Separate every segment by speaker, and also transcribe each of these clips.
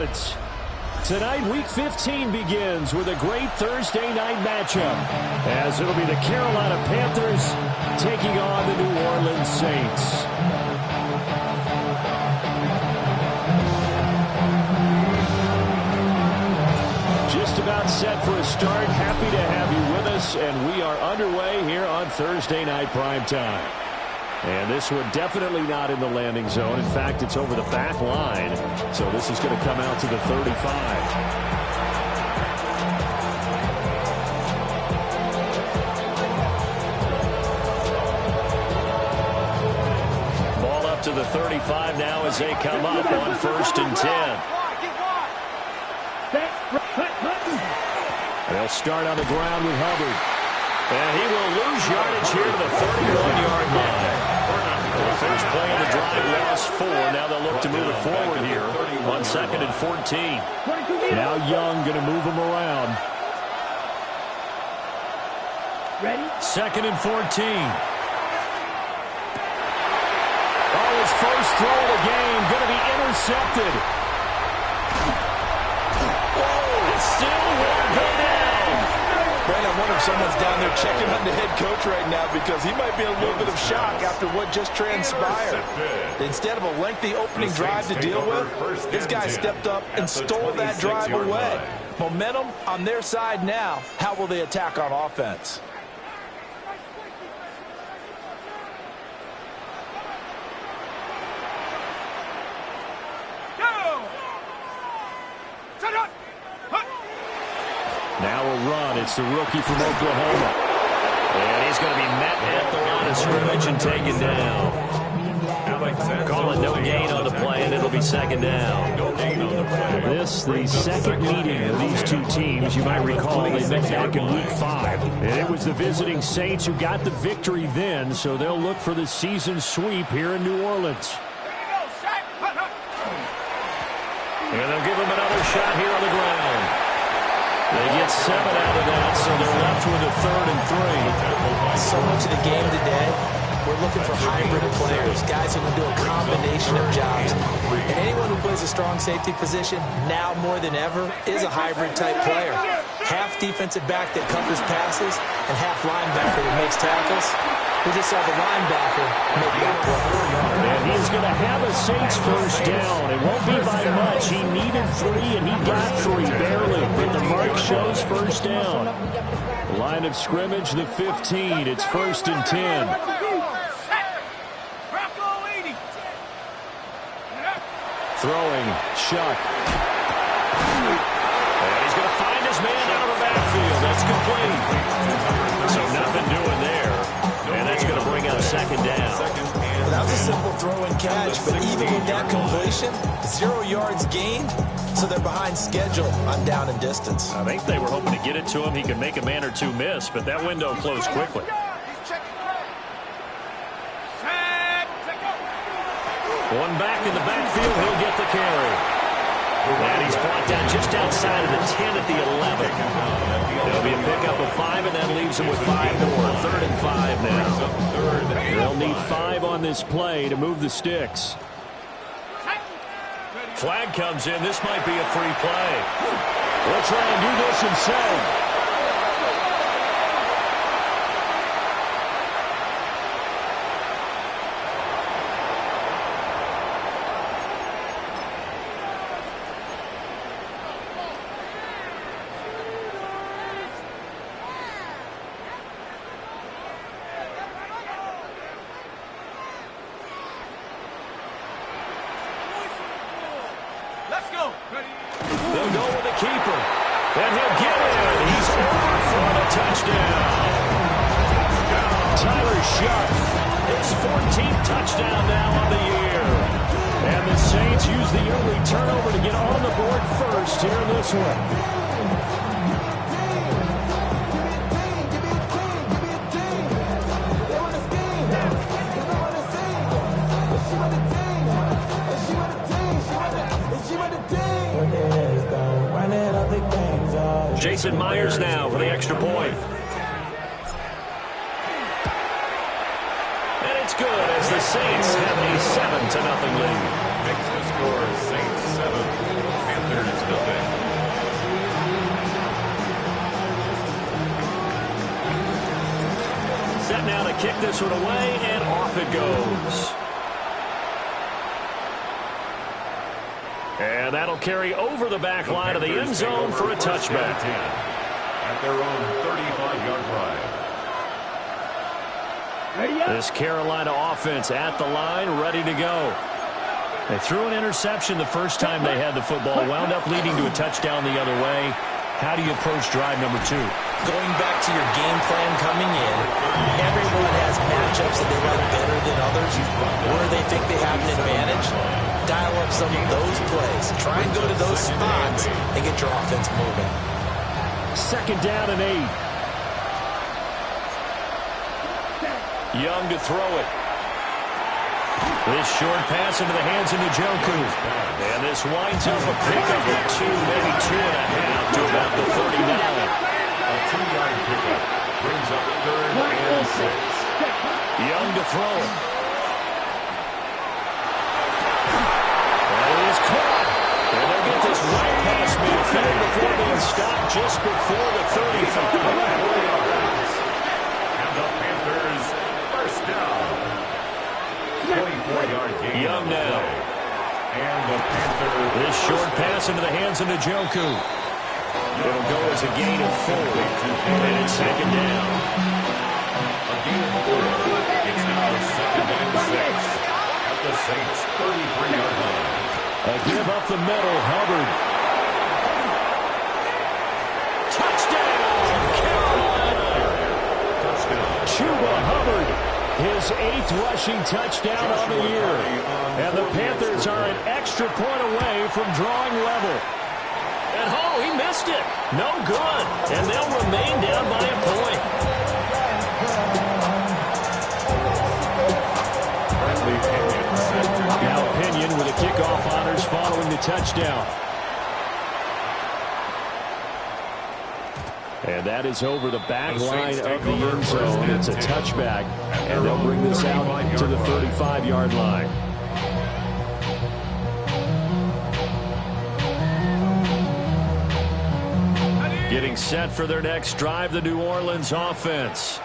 Speaker 1: Tonight, Week 15 begins with a great Thursday night matchup, as it'll be the Carolina Panthers taking on the New Orleans Saints. Just about set for a start. Happy to have you with us, and we are underway here on Thursday Night Primetime. And this one definitely not in the landing zone. In fact, it's over the back line. So this is going to come out to the 35. Ball up to the 35 now as they come up on 1st and 10. They'll start on the ground with Hubbard. And he will lose yardage here to the 31-yard line. The first play of the drive lost 4. Now they'll look to move it forward here on 2nd and 14. Now Young going to move him around.
Speaker 2: Ready?
Speaker 1: 2nd and 14. Oh, his first throw of the game going to be intercepted. Whoa, it's still won't go down.
Speaker 3: Brent, I wonder if someone's down there checking on the head coach right now, because he might be in a little bit of shock after what just transpired. Instead of a lengthy opening drive to deal with, this guy stepped up and stole that drive away. Momentum on their side now. How will they attack on offense?
Speaker 1: Now a run. It's the rookie from Oklahoma. And he's going to be met at the line of scrimmage and taken down. Call it no gain on the play, and it'll be 2nd down. This, the second meeting of these two teams. You might recall they met back in Week 5. And it was the visiting Saints who got the victory then, so they'll look for the season sweep here in New Orleans. And they'll give him another shot here on the ground. They get 7 out of that, so they're left with a 3rd and 3.
Speaker 4: So much of the game today, we're looking for hybrid players, guys who can do a combination of jobs. And anyone who plays a strong safety position, now more than ever, is a hybrid-type player. Half defensive back that covers passes, and half linebacker that makes tackles. We just saw the linebacker make that play.
Speaker 1: And he's going to have a Saints first down. It won't be by much. He needed 3, and he got 3 barely. But the mark shows first down. Line of scrimmage, the 15. It's 1st and 10. Throwing, Shuck. And he's going to find his man out of the backfield. That's complete. So nothing doing there. And that's going to bring up 2nd down.
Speaker 4: Well, that was a simple throw and catch, but even with that completion, 0 yards gained, so they're behind schedule on down and distance.
Speaker 1: I think they were hoping to get it to him. He could make a man or two miss, but that window closed quickly. One back in the backfield, he'll get the carry. And he's brought down just outside of the 10 at the 11. It'll be a pickup of 5, and that leaves him with 5 more. 3rd and 5 now. They'll need 5 on this play to move the sticks. Flag comes in. This might be a free play. He'll try and do this himself. They'll go with the keeper. And he'll get it. He's over for the touchdown. Tyler Shuck, his 14th touchdown now on the year. And the Saints use the early turnover to get on the board first here in this one. Jason Myers now for the extra point. And it's good as the Saints have a 7-0 lead.
Speaker 5: Makes the score Saints 7, Panthers
Speaker 1: kick this one away, and off it goes. And that'll carry over the back line of the end zone for a touchback.
Speaker 2: At their own 35-yard line.
Speaker 1: This Carolina offense at the line, ready to go. They threw an interception the first time they had the football, wound up leading to a touchdown the other way. How do you approach drive number 2?
Speaker 4: Going back to your game plan coming in, everyone has matchups that they like better than others, where they think they have an advantage. Dial up some of those plays. Try and go to those spots and get your offense moving.
Speaker 1: 2nd down and 8. Young to throw it. This short pass into the hands of Njoku. And this winds up a pickup of 2, maybe 2.5 to about the 39.
Speaker 2: A 2-yard pickup brings up 3rd and 6.
Speaker 1: Young to throw it. And it is caught. And they'll get this right past midfield before being stopped just before the 35.
Speaker 2: And the Panthers first down. 24-yard gain.
Speaker 1: Young now.
Speaker 2: And the Panthers.
Speaker 1: This short pass into the hands of Njoku. It'll go as a gain of 4. And it's 2nd down.
Speaker 2: A gain of 4. It's now 2nd and 6. At the Saints' 33-yard line.
Speaker 1: A give up the middle, Hubbard. Touchdown, Carolina!
Speaker 2: Touchdown.
Speaker 1: Chuba Hubbard. His 8th rushing touchdown on the year. And the Panthers are an extra point away from drawing level. And he missed it. No good. And they'll remain down by a point. Now Pinion with a kickoff honors following the touchdown. And that is over the back line of the end zone. It's a touchback. And they'll bring this out to the 35-yard line. Getting set for their next drive, the New Orleans offense.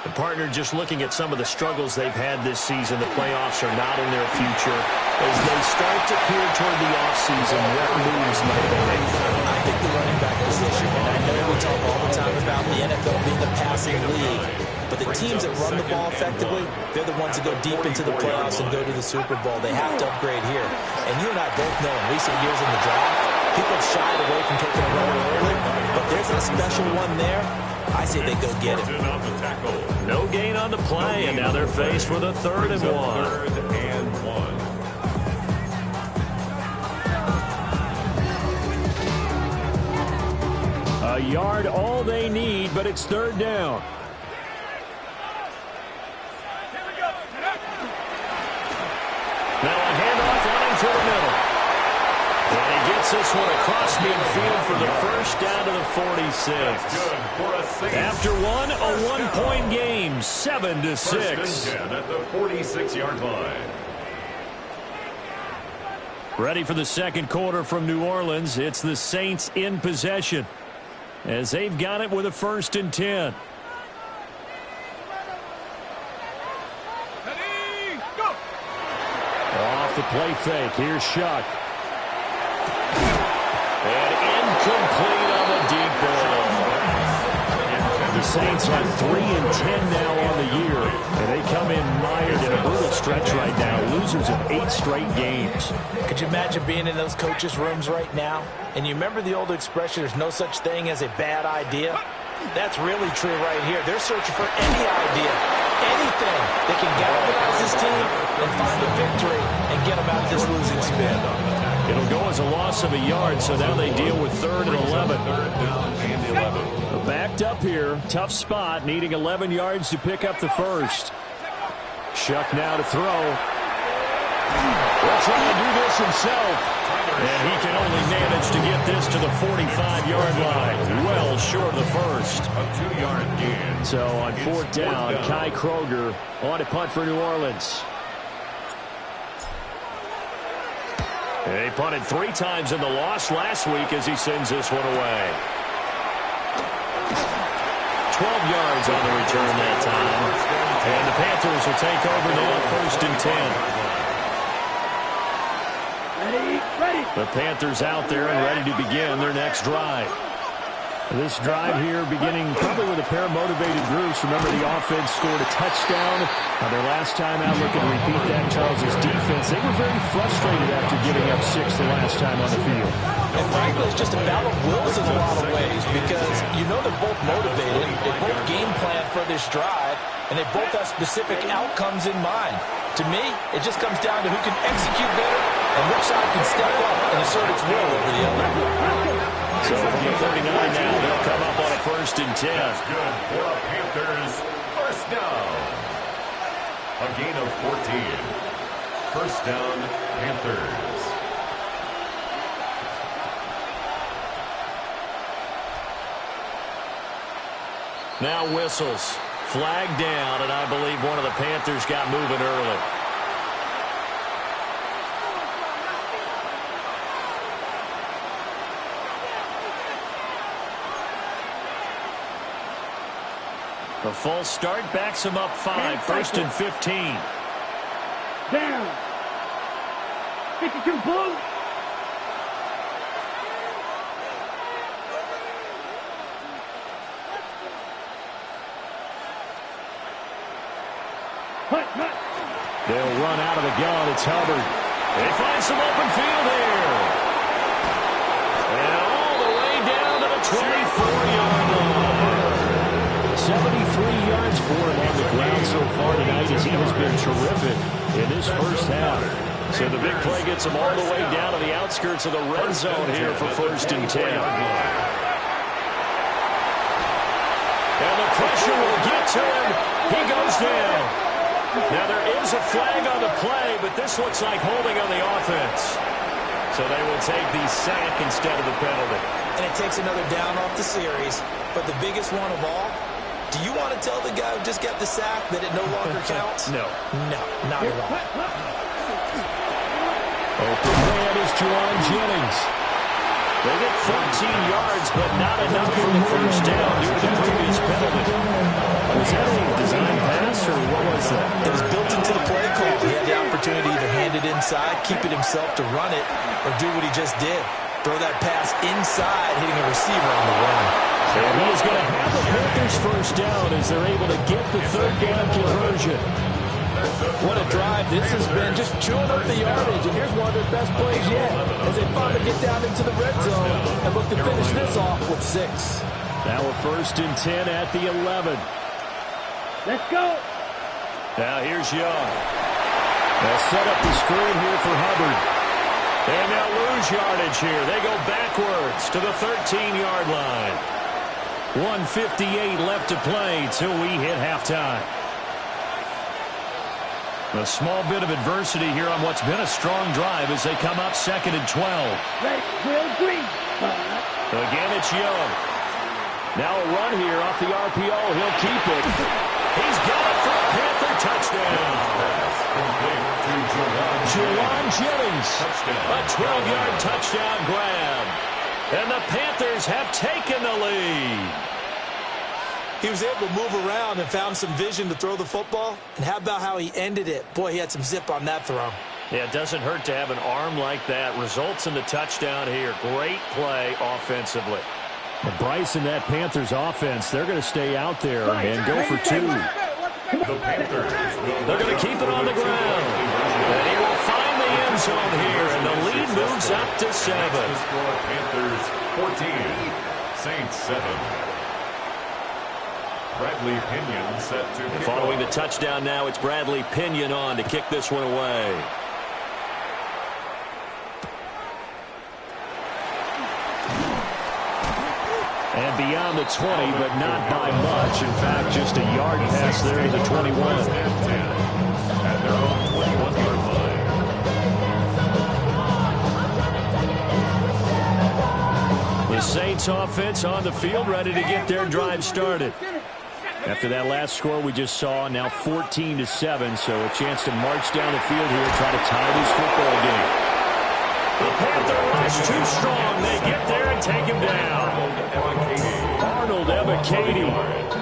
Speaker 1: The partner just looking at some of the struggles they've had this season. The playoffs are not in their future. As they start to peer toward the offseason, what moves might they make?
Speaker 4: I think the running back position, and I know we talk all the time about the NFL being the passing league, but the teams that run the ball effectively, they're the ones that go deep into the playoffs and go to the Super Bowl. They have to upgrade here. And you and I both know in recent years in the draft, people have shied away from taking a runner early, but there's a special one there. I say they go get it.
Speaker 1: No gain on the play, and now they're faced with a 3rd and 1.
Speaker 2: 3rd and 1.
Speaker 1: A yard all they need, but it's 3rd down. Now a handoff running through the middle. And he gets this one across midfield for the first down to the 46. After one, a one-point game, 7-6.
Speaker 2: At the 46-yard line.
Speaker 1: Ready for the second quarter from New Orleans. It's the Saints in possession as they've got it with a 1st and 10. Off the play fake. Here's Shuck. And incomplete on the deep ball. The Saints are 3 and 10 now on the year, and they come in mired in a brutal stretch right now. Losers of 8 straight games.
Speaker 4: Could you imagine being in those coaches' rooms right now? And you remember the old expression, there's no such thing as a bad idea? That's really true right here. They're searching for any idea, anything that can galvanize this team and find a victory and get them out of this losing spin.
Speaker 1: It'll go as a loss of a yard, so now they deal with 3rd and 11.
Speaker 2: 3rd down and 11.
Speaker 1: Backed up here, tough spot, needing 11 yards to pick up the first. Shuck now to throw. Will try to do this himself. And he can only manage to get this to the 45-yard line. Well short of the first.
Speaker 2: A 2-yard gain.
Speaker 1: So on 4th down, Kai Kroger on a punt for New Orleans. And he punted 3 times in the loss last week as he sends this one away. 12 yards on the return that time. And the Panthers will take over now, 1st and 10. The Panthers out there and ready to begin their next drive. This drive here beginning probably with a pair of motivated groups. Remember, the offense scored a touchdown. Their last time out, looking to repeat that. Charles's defense, they were very frustrated after giving up 6 the last time on the field.
Speaker 4: And frankly, it's just a battle of wills in a lot of ways because you know they're both motivated. They both game plan for this drive, and they both have specific outcomes in mind. To me, it just comes down to who can execute better and which side can step up and assert its will over the other.
Speaker 1: So if you get 39 now, they'll come up on a 1st and 10.
Speaker 2: That's good for the Panthers. 1st down. A gain of 14. 1st down, Panthers.
Speaker 1: Now whistles. Flag down, and I believe one of the Panthers got moving early. The false start backs him up 5. 1st and 15.
Speaker 5: Down. 52 blue.
Speaker 1: They'll run out of the gun. It's Hubbard. They find some open field here. And all the way down to the 24-yard line. 73 yards for him on the ground so far tonight as he has been terrific in this first half. So the big play gets him all the way down to the outskirts of the red zone here for 1st and 10. And the pressure will get to him. He goes down. Now, there is a flag on the play, but this looks like holding on the offense. So they will take the sack instead of the penalty.
Speaker 4: And it takes another down off the series. But the biggest one of all, do you want to tell the guy who just got the sack that it no longer counts?
Speaker 1: No.
Speaker 4: No, not at all.
Speaker 1: Open man is Juwan Jennings. They get 14 yards, but not enough for the 1st down due to the previous penalty. Was that a design pass, or what was that?
Speaker 4: It was built into the play call. He had the opportunity to either hand it inside, keep it himself to run it, or do what he just did. Throw that pass inside, hitting a receiver on the run.
Speaker 1: And he is going to have the Panthers 1st down as they're able to get the 3rd down conversion.
Speaker 3: What a drive this has been, just chewing up the yardage. And here's one of their best plays yet as they finally get down into the red zone and look to finish this off with 6.
Speaker 1: Now a 1st and 10 at the 11.
Speaker 5: Let's go.
Speaker 1: Now here's Young. They'll set up the screen here for Hubbard. And they'll lose yardage here. They go backwards to the 13-yard line. 1:58 left to play till we hit halftime. A small bit of adversity here on what's been a strong drive as they come up 2nd and 12.
Speaker 5: Right, Will Green.
Speaker 1: Again, it's Young. Now a run here off the RPO. He'll keep it. He's got it for a Panther touchdown. Juwan Jennings. A 12-yard touchdown grab. And the Panthers have taken the lead.
Speaker 4: He was able to move around and found some vision to throw the football. And how about how he ended it? Boy, he had some zip on that throw.
Speaker 1: Yeah, it doesn't hurt to have an arm like that. Results in the touchdown here. Great play offensively. Well, Bryce and that Panthers offense, they're going to stay out there and go for 2.
Speaker 2: The Panthers
Speaker 1: They're going to keep it on the ground. And he will find the end zone here, and the lead moves up to 7.
Speaker 2: Panthers 14, Saints 7. Bradley Pinion set to kick
Speaker 1: Following the
Speaker 2: off.
Speaker 1: touchdown now, it's Bradley Pinion on to kick this one away. And beyond the 20, but not by much. In fact, just a yard pass there to the 21.
Speaker 2: At their own 21-yard line.
Speaker 1: The Saints offense on the field, ready to get their drive started. After that last score we just saw, now 14-7, so a chance to march down the field here and try to tie this football game. The Panther rush too strong. They get there and take him down. Arnold Ebiketie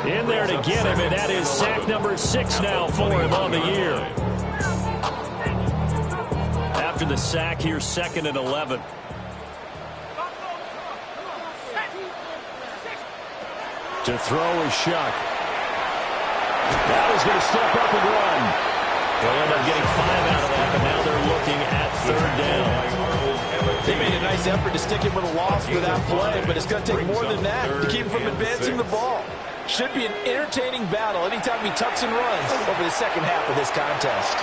Speaker 1: In there to get him, and that is sack number 6 now for him on the year. After the sack, here's 2nd and 11. To throw is Shuck. Now he's going to step up and run. They'll end up getting 5 out of that, but now they're looking at 3rd down.
Speaker 3: They made a nice effort to stick him with a loss for that play, but it's going to take more than that to keep him from advancing the ball. Should be an entertaining battle anytime he tucks and runs over the second half of this contest.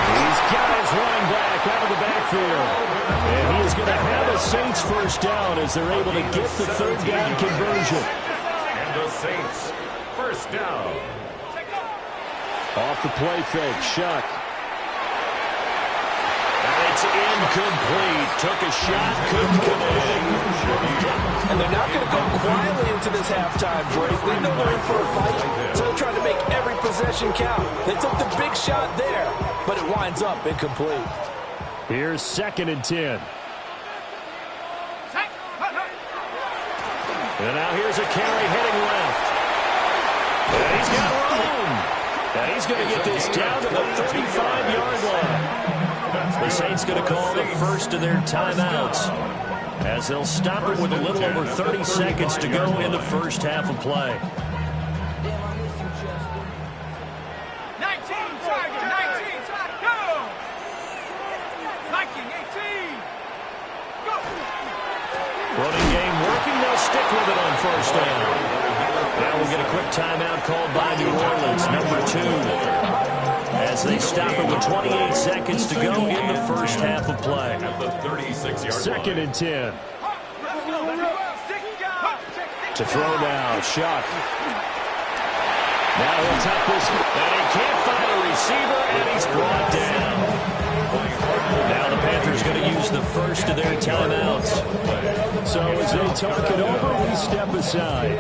Speaker 1: He's got his running back out of the backfield. And he is going to have a Saints first down as they're able to get the 3rd down conversion.
Speaker 2: And the Saints first down.
Speaker 1: Off the play fake, Shuck. And it's incomplete. Took a shot, couldn't connect.
Speaker 3: And they're not going to go quietly into this halftime break. They know they're in for a fight, so they're trying to make every possession count. They took the big shot there, but it winds up incomplete.
Speaker 1: Here's 2nd and 10. And now here's a carry heading left. And he's got room. And he's going to get this down to the 35-yard line. The Saints going to call the first of their timeouts as they'll stop it with a little over 30 seconds to go in the first half of play.
Speaker 6: 19, Tiger, 19, Tiger, go! Nike, 18, go!
Speaker 1: Running game working, they'll stick with it on first down. Now we'll get a quick timeout called by New Orleans, number 2. As they stop it with 28 seconds to go in the first half of play.
Speaker 2: At the 36-yard
Speaker 1: 2nd and 10. To throw now, Shuck. Now he'll tuck this, and he can't find a receiver, and he's brought down. Now the Panthers going to use the first of their timeouts. So as they talk it over, we step aside.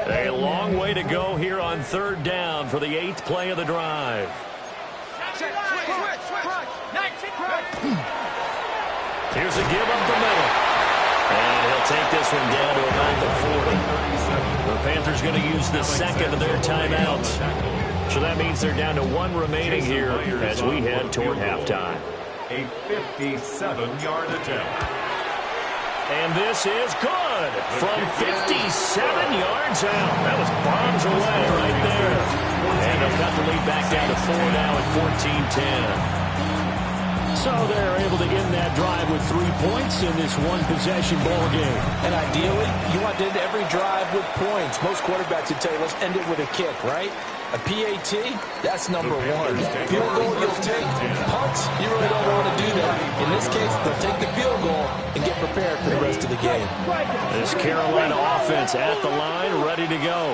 Speaker 1: A long way to go here on 3rd down for the 8th play of the drive. Here's a give up the middle. And he'll take this one down to about the 40. The Panthers going to use the 2nd of their timeouts. So that means they're down to 1 remaining here as we head toward halftime.
Speaker 2: A 57-yard attempt.
Speaker 1: And this is good from 57 yards out. That was bombs away right there. And they'll cut the lead back down to 4 now at 14-10. So they're able to end that drive with 3 points in this one-possession ball game.
Speaker 3: And ideally, you want to end every drive with points. Most quarterbacks would tell you, let's end it with a kick, right? A PAT, that's number 1. Field goal, you'll take. Punts, you really don't want to do that. In this case, they'll take the field goal and get prepared for the rest of the game.
Speaker 1: This Carolina offense at the line, ready to go.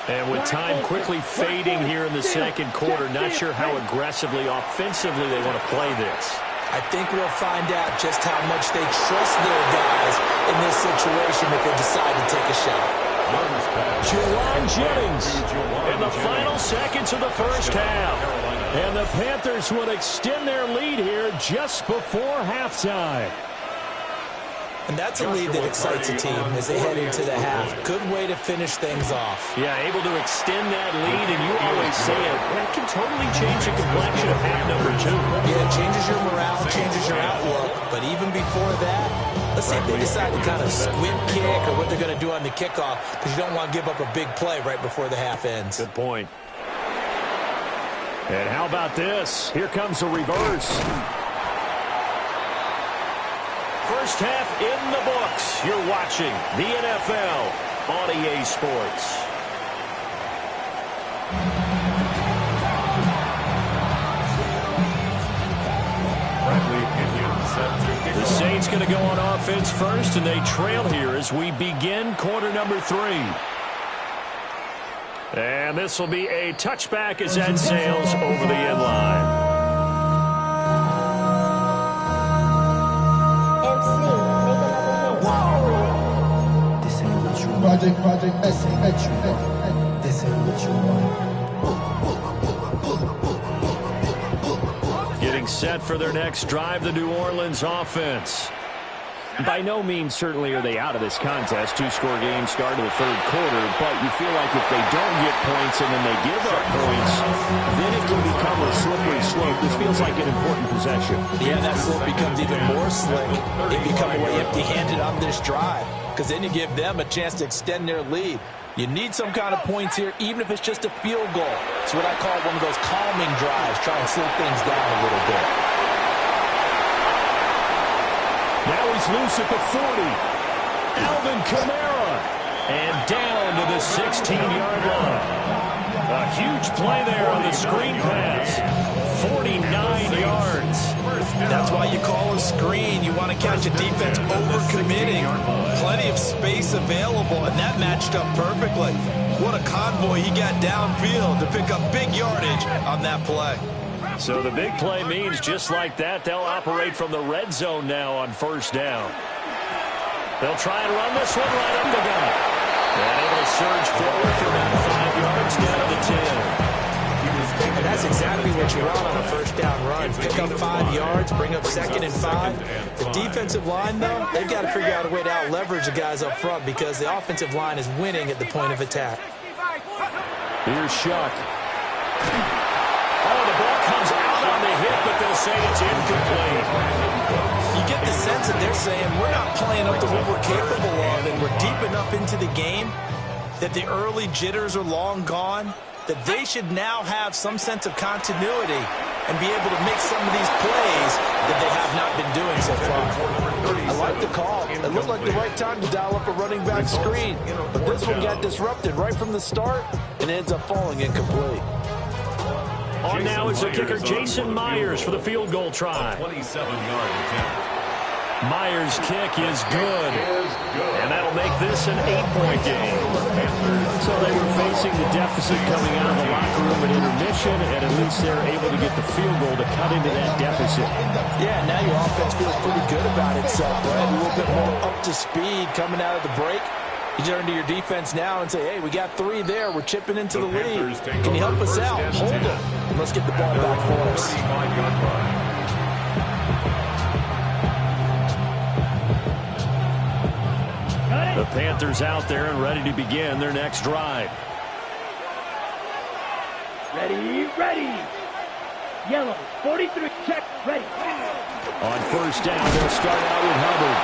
Speaker 1: And with time quickly fading here in the second quarter, not sure how aggressively, offensively they want to play this.
Speaker 4: I think we'll find out just how much they trust their guys in this situation if they decide to take a shot.
Speaker 1: Jelon Jennings in the final seconds of the first half. And the Panthers will extend their lead here just before halftime.
Speaker 4: And that's a lead that excites a team as they head into the half. Good way to finish things off.
Speaker 1: Yeah, able to extend that lead, and you always say it, that can totally change the complexion of half number 2.
Speaker 4: Yeah, it changes your morale, changes your outlook. But even before that, let's see if they decide to kind of squib kick or what they're going to do on the kickoff, because you don't want to give up a big play right before the half ends.
Speaker 1: Good point. And how about this? Here comes a reverse. First half in the books. You're watching the NFL on EA Sports. The Saints going to go on offense first, and they trail here as we begin quarter number 3. And this will be a touchback as that sails over the end line.
Speaker 7: Project, this ain't what you want. This ain't what you want.
Speaker 1: Getting set for their next drive, the New Orleans offense. By no means certainly are they out of this contest. Two-score game start of the third quarter, but you feel like if they don't get points and then they give up points, then it can become a slippery slope. This feels like an important possession.
Speaker 4: Yeah, that slope becomes even more slick if you come away empty-handed on this drive, because then you give them a chance to extend their lead. You need some kind of points here, even if it's just a field goal. It's what I call one of those calming drives, try and slow things down a little bit.
Speaker 1: Now he's loose at the 40. Alvin Kamara. And down to the 16-yard line. A huge play there on the screen pass. 49 yards.
Speaker 4: That's why you call a screen. You want to catch a defense overcommitting. Plenty of space available, and that matched up perfectly. What a convoy he got downfield to pick up big yardage on that play.
Speaker 1: So the big play means just like that, they'll operate from the red zone now on first down. They'll try and run this one right up the gut. And able to surge forward for about 5 yards down to the 10.
Speaker 4: And that's exactly what you want on a first down run. Pick up 5 yards, bring up 2nd and 5. The defensive line, though, they've got to figure out a way to out-leverage the guys up front because the offensive line is winning at the point of attack.
Speaker 1: Here's Shuck. Oh, the ball comes out on the hit, but they'll say it's incomplete.
Speaker 4: You get the sense that they're saying we're not playing up to what we're capable of, and we're deep enough into the game that the early jitters are long gone, that they should now have some sense of continuity and be able to make some of these plays that they have not been doing so far. I like the call. It looked like the right time to dial up a running back screen, but this one got disrupted right from the start and ends up falling incomplete.
Speaker 1: On now is the kicker Jason Myers for the field goal try.
Speaker 2: 27-yard attempt.
Speaker 1: Myers' kick is good. And that'll make this an 8-point game. So they were facing the deficit coming out of the locker room at intermission, and at least they're able to get the field goal to cut into that deficit.
Speaker 4: Yeah, now your offense feels pretty good about itself, right? A little bit more up to speed coming out of the break. You turn to your defense now and say, hey, we got 3 there. We're chipping into the lead. Can you help us out? Hold it. And let's get the ball back for us.
Speaker 1: The Panthers out there and ready to begin their next drive.
Speaker 5: Ready, ready. Yellow, 43, check, ready.
Speaker 1: On first down, they'll start out with Hubbard.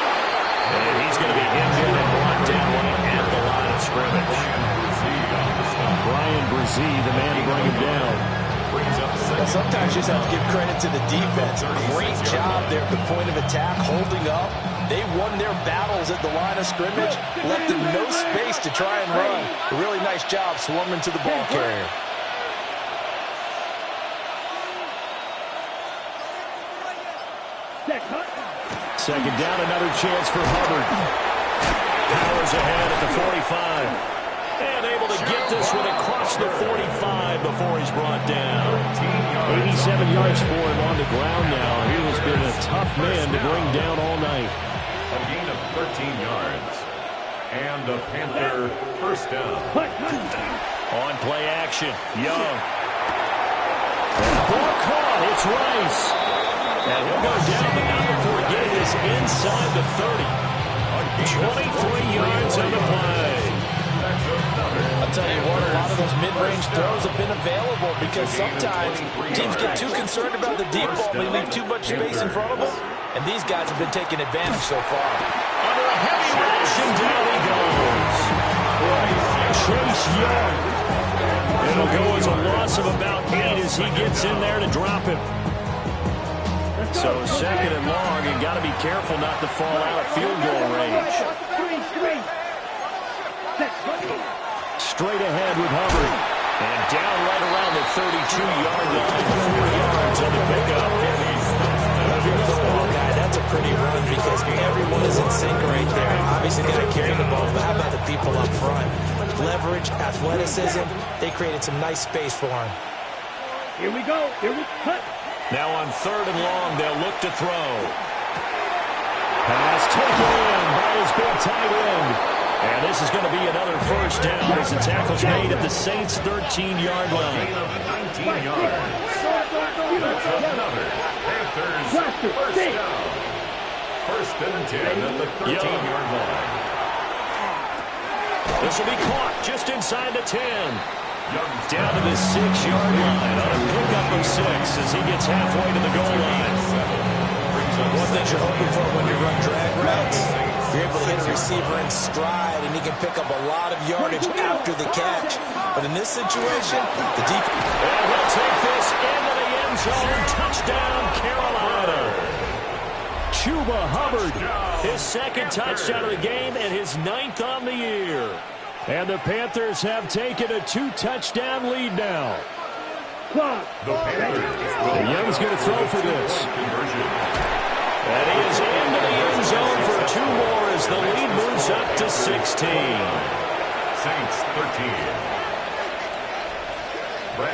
Speaker 1: And he's going to be hemmed in and brought down at the line of scrimmage. Brian Brzee, the man to bring him down.
Speaker 4: Well, sometimes you just have to give credit to the defense. Great job there at the point of attack, holding up. They won their battles at the line of scrimmage, left them no space to try and run. A really nice job swarming to the ball carrier.
Speaker 1: Second down, another chance for Hubbard. Powers ahead at the 45. And able to get this one across the 45 before he's brought down. 87 yards for him on the ground now. He has been a tough man to bring down all night.
Speaker 2: A gain of 13 yards. And a Panther first down.
Speaker 1: On play action, Young. And the ball caught. It's Rice. And he'll go down, but not before getting this inside the 30. 23 yards on the play.
Speaker 4: I'll tell you what, a lot of those mid-range throws have been available because sometimes teams get too concerned about the deep ball and they leave too much space in front of them, and these guys have been taking advantage so far.
Speaker 1: Under a heavy rush, and down he goes. Chase Young. It'll go as a loss of about 8 as he gets in there to drop him. So second and long, you got to be careful not to fall out of field goal range. Straight ahead with Hubbard. And down right around the 32-yard line, 4 yards on the pickup.
Speaker 4: If you're the football guy, that's a pretty run because everyone is in sync right there. Obviously got to carry the ball, but how about the people up front? Leverage, athleticism, they created some nice space for him.
Speaker 5: Here we go. Here we cut.
Speaker 1: Now on third and long, they'll look to throw. Pass taken in by his big tight end. And this is going to be another first down as the tackle's made at the Saints' 13-yard line.
Speaker 2: 19 yards. That's another Panthers first down. First and 10 at the 13-yard line.
Speaker 1: This will be caught just inside the 10. Down to the 6-yard line on a pickup of 6 as he gets halfway to the goal line.
Speaker 4: One thing you're hoping for when you run drag routes, you're able to hit a receiver in stride, and he can pick up a lot of yardage after the catch. But in this situation, the defense...
Speaker 1: And he'll take this into the end zone. Touchdown, Carolina. Chuba Hubbard, his second touchdown of the game and his 9th on the year. And the Panthers have taken a 2-touchdown lead now.
Speaker 2: The Panthers.
Speaker 1: Young's going to throw for this. And he is into the end zone for 2 more as the lead moves up to 16.
Speaker 2: Saints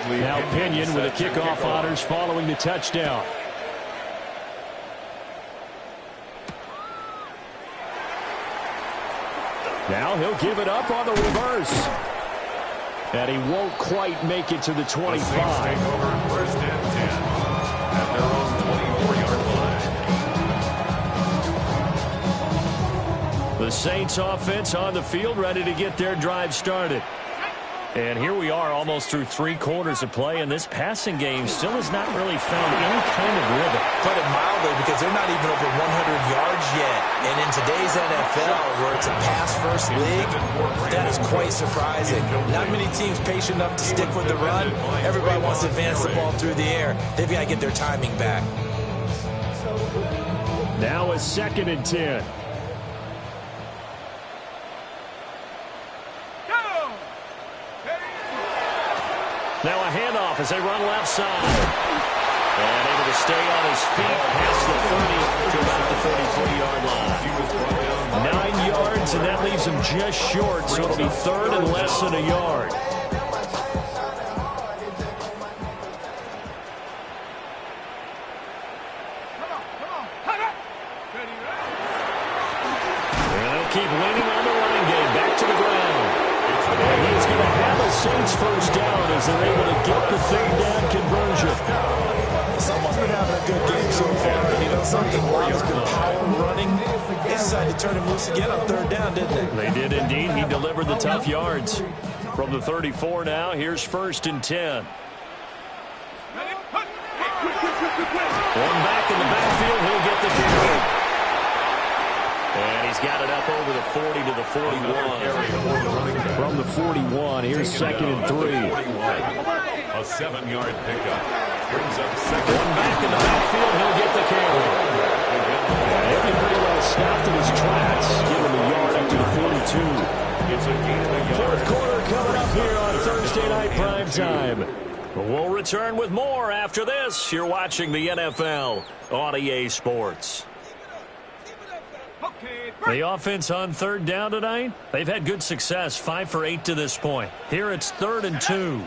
Speaker 2: 13.
Speaker 1: Now Pinion with a kickoff honors following the touchdown. Now he'll give it up on the reverse. And he won't quite make it to the 25.
Speaker 2: The Saints take over first and 10 at their own 24-yard line.
Speaker 1: The Saints offense on the field ready to get their drive started. And here we are almost through 3 quarters of play, and this passing game still has not really found any kind of rhythm.
Speaker 4: Put it mildly, because they're not even over 100 yards yet. And in today's NFL, where it's a pass-first league, that is quite surprising. Not many teams patient enough to stick with the run. Everybody wants to advance the ball through the air. They've got to get their timing back.
Speaker 1: Now a 2nd and 10. Now a handoff as they run left side. And able to stay on his feet past the 30 to about the 33-yard line. 9 yards, and that leaves him just short, so it'll be 3rd and less than a yard. And they'll keep leaning on the running game. Back to the ground. And he's going to have a Saints first down as they're able to get the 3rd down conversion.
Speaker 4: Someone's been having a good game so far. And you know something? Waddle's been power running. They decided to turn him loose again on 3rd down, didn't they?
Speaker 1: They did indeed. He delivered the tough yards. From the 34 now, here's 1st and 10. One back in the backfield. He'll get the carry. And he's got it up over the 40 to the 41. From the 41, here's 2nd and 3.
Speaker 2: A 7-yard pickup. Brings up 2nd.
Speaker 1: One back in the backfield, he'll get the carry. He'll be pretty well stopped in his tracks, giving the yard up to the 42.
Speaker 2: It's a gain of a yard.
Speaker 1: 4th quarter coming up here on Thursday Night Prime Time. We'll return with more after this. You're watching the NFL on EA Sports. The offense on 3rd down tonight, they've had good success, 5 for 8 to this point. Here it's 3rd and 2.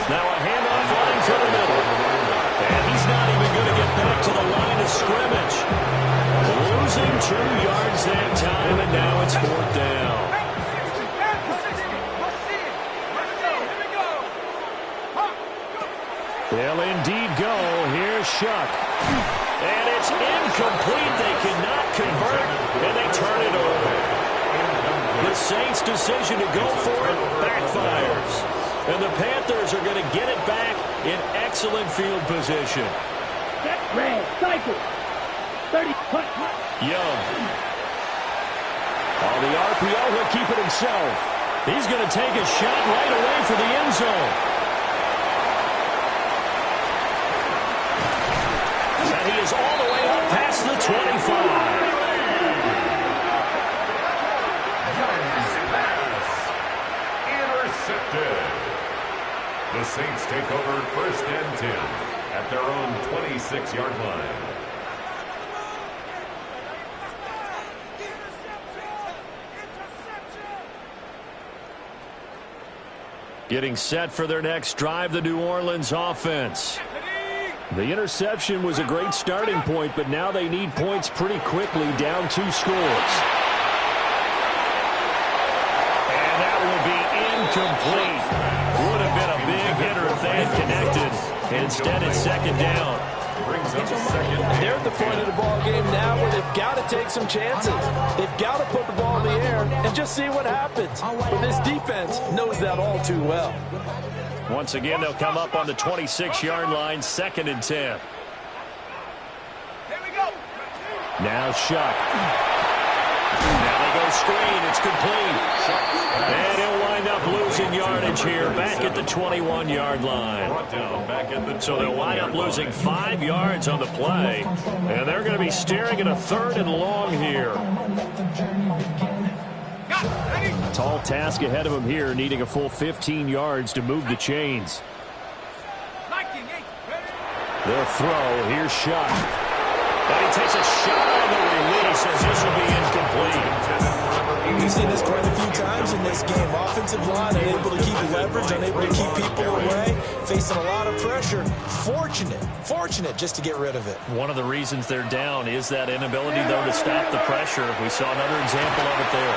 Speaker 1: Now a handoff line to the middle. And he's not even going to get back to the line of scrimmage. Losing 2 yards that time, and now it's 4th down. They'll indeed go. Here's Shuck. And it's incomplete. They cannot convert, and they turn it over. The Saints' decision to go for it backfires. And the Panthers are going to get it back in excellent field position.
Speaker 5: Red, cycle. 30, punt.
Speaker 1: Young. On the RPO, he'll keep it himself. He's going to take a shot right away for the end zone. And he is all the way up past the 25.
Speaker 2: The Saints take over 1st and 10 at their own 26-yard line.
Speaker 1: Getting set for their next drive, the New Orleans offense. The interception was a great starting point, but now they need points pretty quickly, down 2 scores. And that will be incomplete. Would have been a big big hitter if they had connected. Instead, it's second down.
Speaker 2: Brings up second.
Speaker 3: They're at the point of the ball game now where they've got to take some chances. They've got to put the ball in the air and just see what happens. But this defense knows that all too well.
Speaker 1: Once again, they'll come up on the 26-yard line, 2nd and 10.
Speaker 6: Here we go.
Speaker 1: Now Shuck. Now they go screen. It's complete. And he'll wind up losing yardage here back at the 21-yard line. So they'll wind up losing 5 yards on the play. And they're going to be staring at a 3rd and long here. Tall task ahead of them here, needing a full 15 yards to move the chains. They'll throw. Here's Shuck. And he takes a shot on the release as this will be incomplete.
Speaker 3: We've seen this quite a few times in this game. Offensive line unable to keep leverage, unable to keep people away, facing a lot of pressure. Fortunate just to get rid of it.
Speaker 1: One of the reasons they're down is that inability, though, to stop the pressure. We saw another example of it there.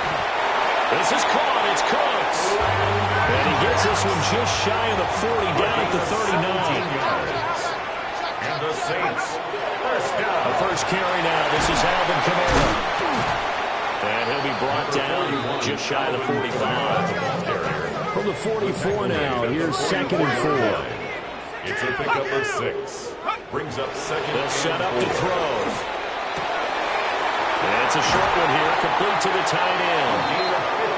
Speaker 1: This is caught. It's Cooks. And he gets this one just shy of the 40, down at the 39.
Speaker 2: And the Saints, first down.
Speaker 1: The first carry now. This is Alvin Kamara. And he'll be brought down just shy of the 45. From the 44 now, here's 2nd and 4.
Speaker 2: It's a pickup of 6. Brings up second.
Speaker 1: They'll set up to throw. And it's a short one here, complete to the tight end.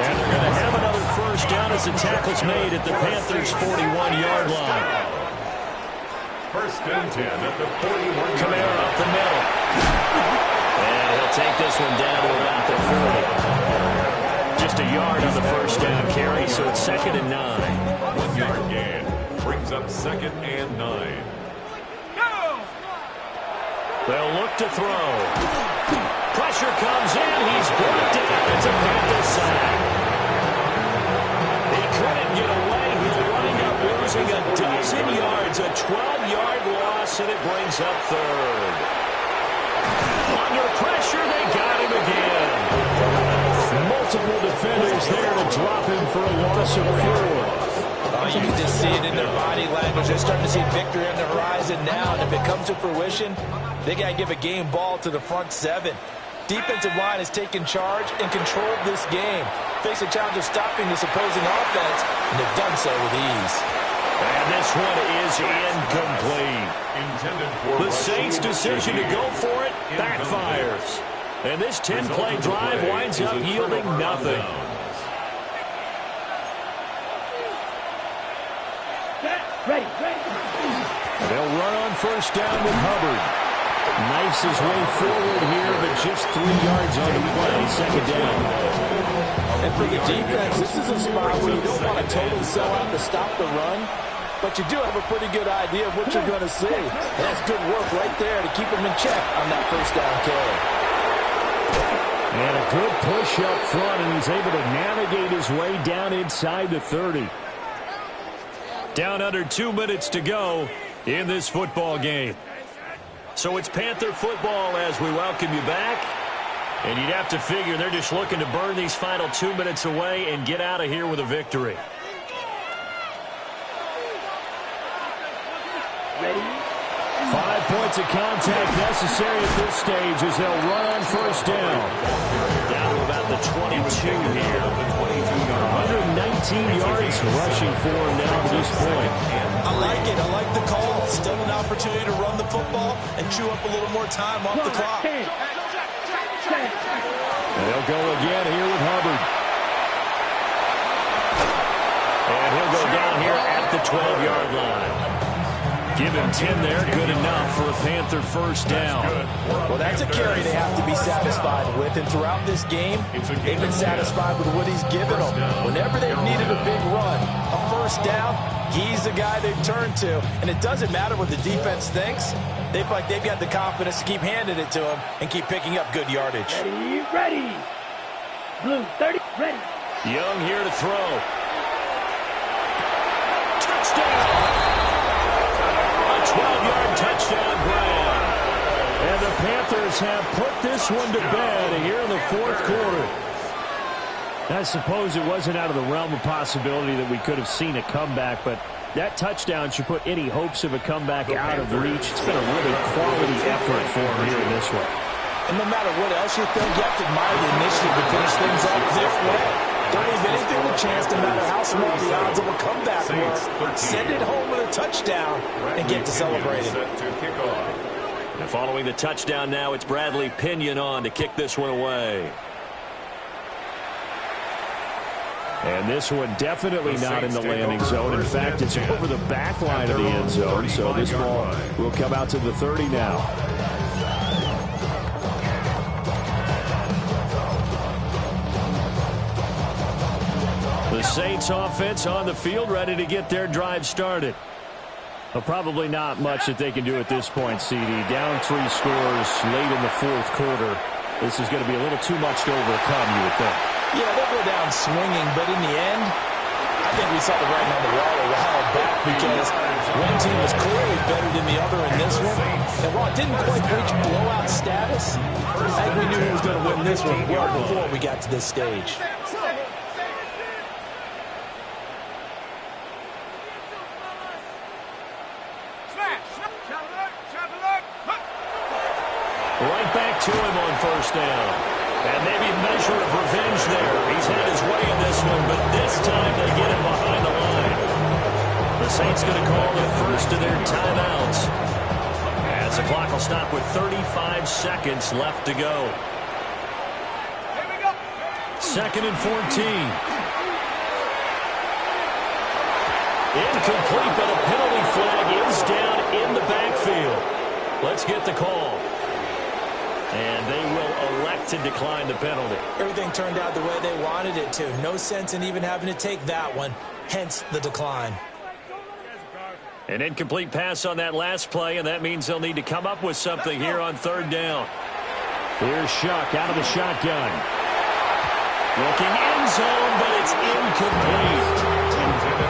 Speaker 1: And they're going to have another first down as the tackle's made at the Panthers' 41-yard line.
Speaker 2: First and 10 at the 41.
Speaker 1: Kamara up the middle. And he'll take this one down to about the 40. Just a yard on the first down carry, so it's 2nd and 9.
Speaker 2: 1-yard gain. Brings up 2nd and 9.
Speaker 1: They'll look to throw. Pressure comes in. He's brought down. It's a Panther sack. He couldn't get away. He'll wind up losing a dozen yards. A 12-yard loss, and it brings up 3rd. Under pressure, they got him again. Multiple defenders there to drop him for a loss of 4.
Speaker 3: You can just see it in their body language. They're starting to see victory on the horizon now. And if it comes to fruition, they got to give a game ball to the front 7. Defensive line has taken charge and controlled this game. Face a challenge of stopping this opposing offense, and they've done so with ease.
Speaker 1: And this one is incomplete. The Saints' decision to go for it backfires. And this 10-play drive winds up yielding nothing.
Speaker 5: Ready.
Speaker 1: They'll run on first down with Hubbard. Knifes his way forward here, but just 3 yards on the play, 2nd down.
Speaker 3: And for the defense, this is a spot where you don't want to totally sell out to stop the run, but you do have a pretty good idea of what you're going to see. And that's good work right there to keep them in check on that first down carry.
Speaker 1: And a good push up front, and he's able to navigate his way down inside the 30. Down under 2 minutes to go in this football game. So it's Panther football as we welcome you back. And you'd have to figure they're just looking to burn these final 2 minutes away and get out of here with a victory.
Speaker 5: Ready.
Speaker 1: 5 points of contact necessary at this stage as they'll run on first down. Down to about the 22 here. 119 yards rushing for him now to this point.
Speaker 3: I like it. I like the call. Still an opportunity to run the football and chew up a little more time off the clock.
Speaker 1: And they'll go again here with Hubbard. And he'll go down here at the 12-yard line. Give him 10 there, good enough for a Panther first down.
Speaker 3: Well, that's a carry they have to be satisfied with. And throughout this game, they've been satisfied with what he's given them. Whenever they've needed a big run, a first down, he's the guy they've turned to. And it doesn't matter what the defense thinks. They feel like they've got the confidence to keep handing it to him and keep picking up good yardage.
Speaker 5: Ready. Blue, 30, ready.
Speaker 1: Young here to throw. Touchdown! 12-yard touchdown grab. And the Panthers have put this one to bed here in the 4th quarter. I suppose it wasn't out of the realm of possibility that we could have seen a comeback, but That touchdown should put any hopes of a comeback out of reach. It's been a really quality effort for him here in this one.
Speaker 3: And no matter what else you think, you have to admire the initiative to finish things up this way. Don't leave anything to chance, no matter how small the odds of a comeback were. Send it home with a touchdown and get to celebrating.
Speaker 1: And following the touchdown now, it's Bradley Pinion on to kick this one away. And this one definitely not in the landing zone. In fact, it's over the back line of the end zone. So this ball will come out to the 30 now. The Saints offense on the field, ready to get their drive started. But probably not much that they can do at this point, CD. Down 3 scores late in the fourth quarter. This is going to be a little too much to overcome, you would think.
Speaker 3: Yeah, they'll go down swinging, but in the end, I think we saw the writing on the wall a while back because one team was clearly better than the other in this one. And while it didn't quite reach blowout status, I think we knew who was going to win this one well before we got to this stage.
Speaker 1: Right back to him on first down. And maybe a measure of revenge there. He's had his way in this one, but this time they get him behind the line. The Saints going to call the first of their timeouts, as the clock will stop with 35 seconds left to go. Second and 14. Incomplete, but a penalty flag is down in the backfield. Let's get the call. And they will elect to decline the penalty.
Speaker 4: Everything turned out the way they wanted it to. No sense in even having to take that one, hence the decline.
Speaker 1: An incomplete pass on that last play, and that means they'll need to come up with something here on third down. Here's Shuck out of the shotgun. Looking end zone, but it's incomplete.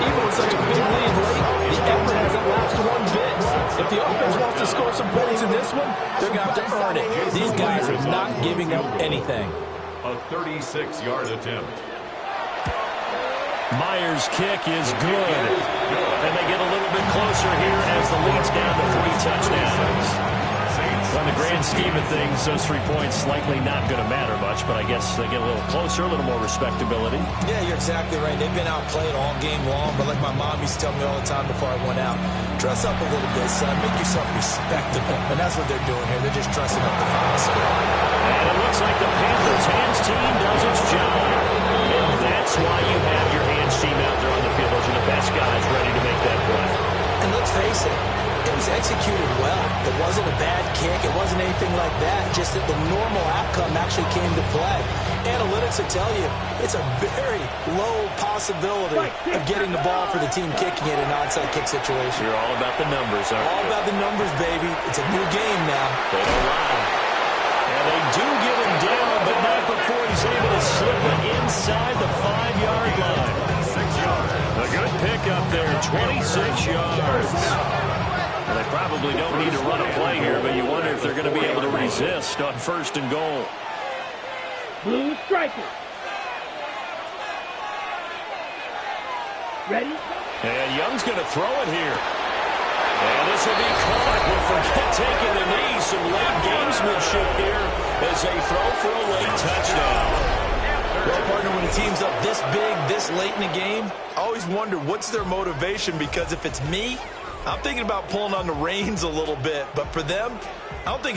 Speaker 3: Even with such a big lead late, the effort hasn't lapsed one bit. If the offense wants to score some points in this one, they're going to have to earn it. These guys are not giving up anything.
Speaker 2: A 36-yard attempt.
Speaker 1: Myers' kick is good. And they get a little bit closer here as the lead's down to 3 touchdowns. On the grand scheme of things, those 3 points likely not going to matter much, but I guess they get a little closer, a little more respectability.
Speaker 4: Yeah, you're exactly right. They've been outplayed all game long, but like my mom used to tell me all the time before I went out, dress up a little bit, son. Make yourself respectable. And that's what they're doing here. They're just dressing up the final score.
Speaker 1: And it looks like the Panthers' hands team does its job. And that's why you have your hands team out there on the field. Those are the best guys ready to make that play.
Speaker 4: And let's face it, it was executed well. It wasn't a bad kick. It wasn't anything like that. Just that the normal outcome actually came to play. Analytics will tell you it's a very low possibility of getting the ball for the team kicking it in an onside kick situation.
Speaker 1: You're all about the numbers, aren't you?
Speaker 4: All about the numbers, baby. It's a new game now.
Speaker 1: They don't lie. And they do get him down, but not before he's able to slip it inside the 5-yard line.
Speaker 2: 6 yards.
Speaker 1: A good pickup there, 26 yards. Well, they probably don't need to run a play here, but you wonder if they're going to be able to resist on first and goal.
Speaker 5: Blue striker. Ready?
Speaker 1: And Young's going to throw it here. And this will be caught. We'll forget taking the knee. Some late gamesmanship here as they throw for a late touchdown.
Speaker 3: Well, partner, when a team's up this big, this late in the game, I always wonder what's their motivation, because if it's me, I'm thinking about pulling on the reins a little bit. But for them, I don't think